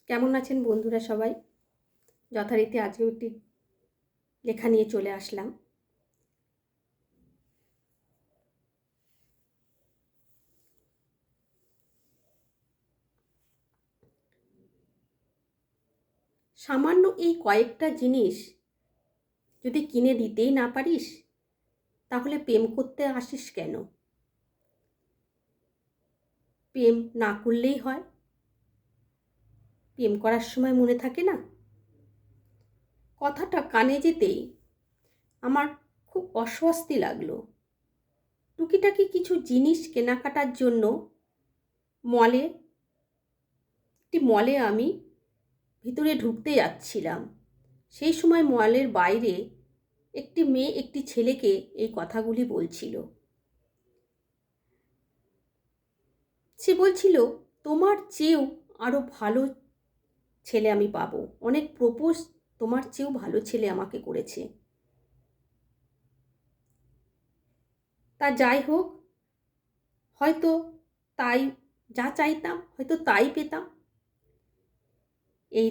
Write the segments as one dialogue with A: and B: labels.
A: কেমন আছেন বন্ধুরা সবাই? যথারীতি আজকেও একটি লেখা নিয়ে চলে আসলাম। সামান্য এই কয়েকটা জিনিস যদি কিনে দিতেই না পারিস, তাহলে প্রেম করতে আসিস কেন? প্রেম না করলেই হয়? প্রেম করার সময় মনে থাকে না? কথাটা কানে যেতেই আমার খুব অস্বস্তি লাগলো। টুকিটাকি কিছু জিনিস কেনাকাটার জন্য মলে আমি ভিতরে ঢুকতে যাচ্ছিলাম। সেই সময় মলের বাইরে একটি মেয়ে একটি ছেলেকে এই কথাগুলি বলছিল। সে বলছিল, তোমার চেয়েও আরও ভালো ছেলে আমি পাবো, অনেক প্রপোজ তোমার চেয়েও ভালো ছেলে আমাকে করেছে। তা যাই হোক, হয়তো তাই যা চাইতাম হয়তো তাই পেতাম। এই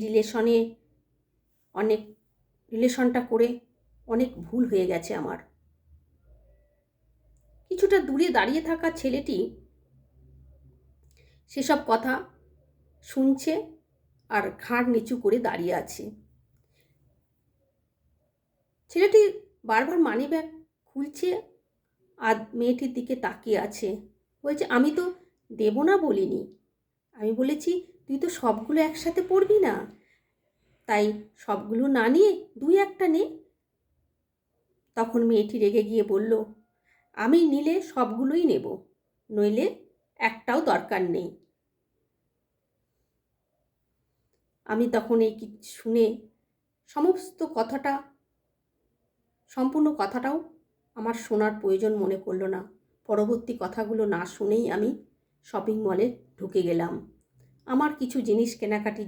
A: রিলেশনটা করে অনেক ভুল হয়ে গেছে আমার। কিছুটা দূরে দাঁড়িয়ে থাকা ছেলেটি সেসব কথা শুনছে আর ঘাড় নিচু করে দাঁড়িয়ে আছে। ছেলেটি বারবার মানিব্যাগ খুলছে আর মেয়েটির দিকে তাকিয়ে আছে। বলছে, আমি তো দেব না বলিনি, আমি বলেছি তুই তো সবগুলো একসাথে পড়বি না, তাই সবগুলো না নিয়ে দুই একটা নে। তখন মেয়েটি রেগে গিয়ে বলল, আমি নিলে সবগুলোই নেব, নইলে একটাও দরকার নেই। আমি তখন এই শুনে সম্পূর্ণ কথাটাও আমার শোনার প্রয়োজন মনে করলো না। পরবর্তী কথাগুলো না শুনেই আমি শপিং মলে ঢুকে গেলাম। আমার কিছু জিনিস কেনাকাটি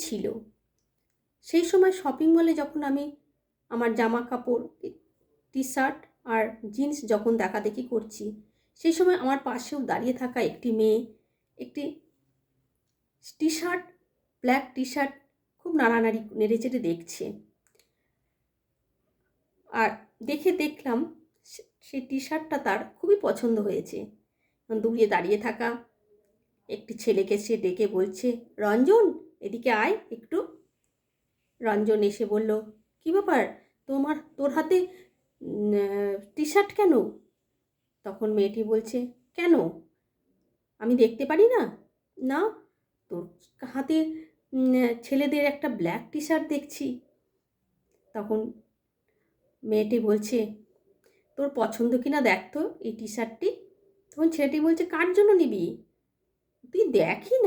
A: ছিল। সেই সময় শপিং মলে যখন আমি আমার জামা কাপড়, টি শার্ট আর জিন্স যখন দেখাদেখি করছি, সেই সময় আমার পাশেও দাঁড়িয়ে থাকা একটি মেয়ে একটি ব্ল্যাক টি শার্ট খুব নাড়ানাড়ি নেড়েচেড়ে দেখছে। আর দেখলাম সেই টি শার্টটা তার খুবই পছন্দ হয়েছে। দূরে দাঁড়িয়ে থাকা একটি ছেলেকে সে ডেকে বলছে, রঞ্জন এদিকে আয় একটু। রঞ্জন এসে বলল, কী ব্যাপার, তোর হাতে টি শার্ট কেন? তখন মেয়েটি বলছে, কেন, আমি দেখতে পারি না? না, তোর হাতে ছেলেদের একটা ব্ল্যাক টি শার্ট দেখছি। তখন মেয়েটি বলছে, তোর পছন্দ কিনা দেখ তো এই টি শার্টটি। তখন ছেলেটি বলছে, কার জন্য নিবি, তুই দেখি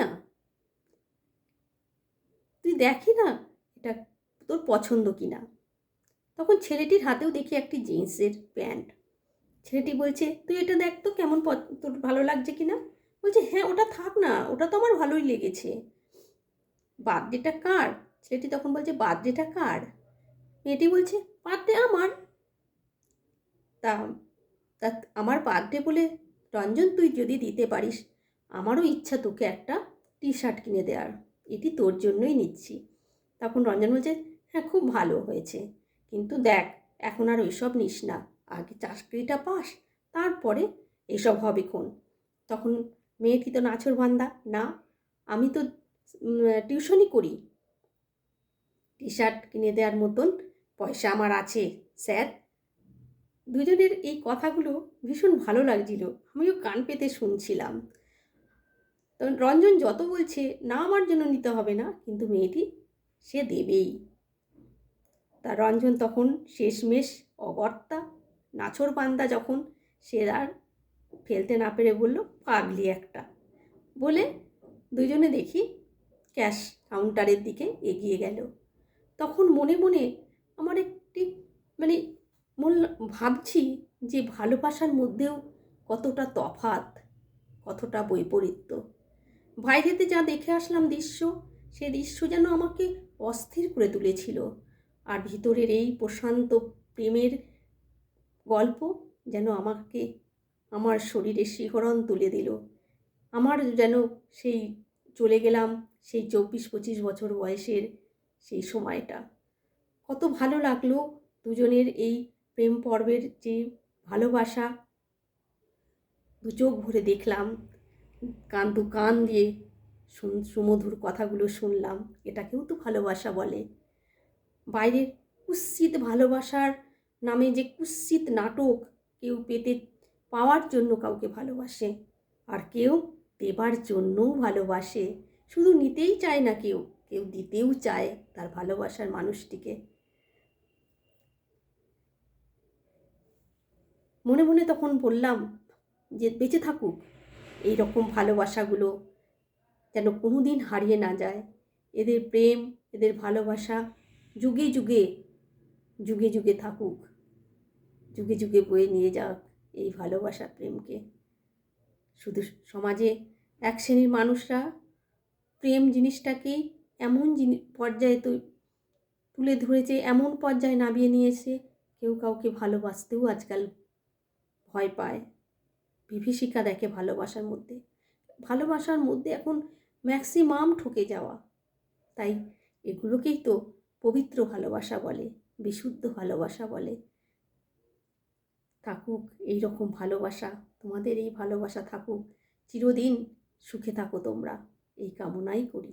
A: না এটা তোর পছন্দ কিনা। তখন ছেলেটির হাতেও দেখি একটি জিন্সের প্যান্ট। ছেলেটি বলছে, তুই এটা দেখ তো কেমন, তোর ভালো লাগছে কিনা। বলছে, হ্যাঁ ওটা থাক না, ওটা তো আমার ভালোই লেগেছে। বার্থডেটা কার? ছেলেটি তখন বলছে, বার্থডেটা কার? মেয়েটি বলছে, বার্থডে আমার। তা তা আমার বার্থডে বলে রঞ্জন তুই যদি দিতে পারিস, আমারও ইচ্ছা তোকে একটা টি শার্ট কিনে দেওয়ার, এটি তোর জন্যই নিচ্ছি। তখন রঞ্জন বলছে, হ্যাঁ খুব ভালো হয়েছে, কিন্তু দেখ এখন আর ওইসব নিস না, আগে চাকরিটা পাস, তারপরে এসব হবে খন। তখন মেয়েটি তো নাছোড়বান্দা, না আমি তো টিউশনই করি, টি শার্ট কিনে দেওয়ার মতন পয়সা আমার আছে স্যার। দুজনের এই কথাগুলো ভীষণ ভালো লাগছিল, আমিও কান পেতে শুনছিলাম। তখন রঞ্জন যত বলছে না আমার জন্য নিতে হবে না, কিন্তু মেয়েটি সে দেবেই। তা রঞ্জন তখন শেষমেশ অগত্যা নাছোড়বান্দা যখন, সে আর ফেলতে না পেরে বলল, পাগলি একটা, বলে দুজনে দেখি ক্যাশ কাউন্টারের দিকে এগিয়ে গেল। তখন মনে মনে আমার একটি মানে ভাবছি যে ভালোবাসার মধ্যেও কতটা তফাৎ, কতটা বৈপরীত্য। বাইরেতে যা দেখে আসলাম দৃশ্য, সে দৃশ্য যেন আমাকে অস্থির করে তুলেছিল, আর ভিতরের এই প্রশান্ত প্রেমের গল্প যেন আমাকে আমার শরীরে শিহরণ তুলে দিল। আমার যেন সেই চলে গেলাম সেই 24-25 বছর বয়সের সেই সময়টা। কত ভালো লাগলো দুজনের এই প্রেম পর্বের যে ভালোবাসা, দু চোখ ভরে দেখলাম, কান দু কান দিয়ে সুমধুর কথাগুলো শুনলাম। এটাকেও তো ভালোবাসা বলে। বাইরের কুৎসিত ভালোবাসার নামে যে কুৎসিত নাটক, কেউ পাওয়ার জন্য কাউকে ভালোবাসে, আর কেউ দেবার জন্যও ভালোবাসে। শুধু নিতেই চায় না, কেউ কেউ দিতেও চায় তার ভালোবাসার মানুষটিকে। মনে মনে তখন বললাম যে বেঁচে থাকুক এই রকম ভালোবাসাগুলো, যেন কোনো দিন হারিয়ে না যায়। এদের প্রেম, এদের ভালোবাসা যুগে যুগে যুগে যুগে থাকুক, যুগে যুগে বয়ে নিয়ে যাক এই ভালোবাসা প্রেমকে। শুধু সমাজে এক শ্রেণীর মানুষরা প্রেম জিনিসটাকেই এমন পর্যায়ে তুলে ধরেছে, এমন পর্যায়ে নামিয়ে নিয়েছে, কেউ কাউকে ভালোবাসতেও আজকাল ভয় পায়, বিভীষিকা দেখে ভালোবাসার মধ্যে। ভালোবাসার মধ্যে এখন ম্যাক্সিমাম ঠকে যাওয়া। তাই এগুলোকেই তো পবিত্র ভালোবাসা বলে, বিশুদ্ধ ভালোবাসা বলে। থাকুক এই রকম ভালোবাসা, তোমাদের এই ভালোবাসা থাকুক, চিরদিন সুখে থাকো তোমরা, এই কামনাই করি।